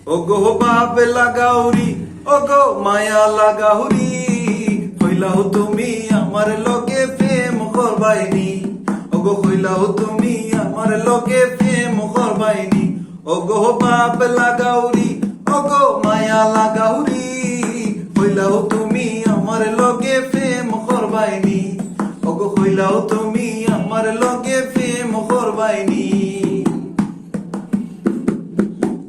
ওগো বাপ লাগাউরি, ওগো মায়া লাগাউরি, হইলাও তুমি আমার লগে প্রেম করবাইনি। ওগো হইলাও তুমি আমার লগে প্রেম করবাইনি। ওগো বাপ লাগাউরি, ওগো মায়া লাগাউরি, হইলাও তুমি আমার লগে প্রেম করবাইনি। ওগো হইলাও তুমি আমার লগে প্রেম করবাইনি।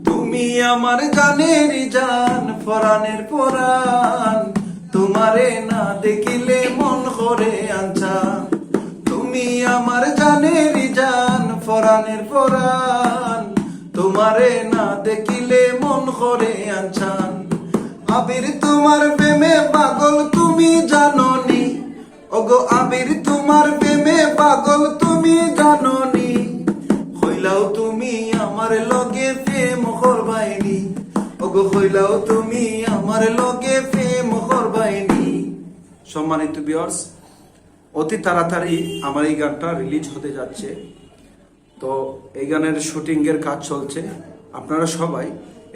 তুমি আমার জানের জান, পরাণের পরাণ, তোমারে না দেখিলে মন করে আনছান। তুমি আমার জানের জান, পরাণের পরাণ, তোমারে না দেখিলে মন করে আনছান। আবির তোমার প্রেমে পাগল তুমি জাননি। ওগো আবির তোমার প্রেমে পাগল তুমি জাননি। হইলাও তুমি আমার লগে প্রেম করবাইনি। ওগো হইলাও তুমি আমার লগে প্রেম করবাইনি। সম্মানিত ভিউয়ার্স, অতি তাড়াতাড়ি আমার এই গানটা রিলিজ হতে যাচ্ছে। তো এই গানের শুটিং এর কাজ চলছে, আপনারা সবাই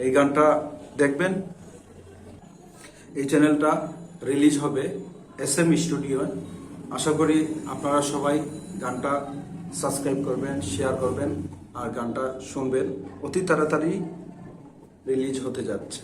এই গানটা দেখবেন। এই চ্যানেলটা রিলিজ হবে SM স্টুডিও। আশা করি আপনারা সবাই গানটা সাবস্ক্রাইব করবেন, শেয়ার করবেন আর গানটা শুনবেন। অতি তাড়াতাড়ি রিলিজ হতে যাচ্ছে।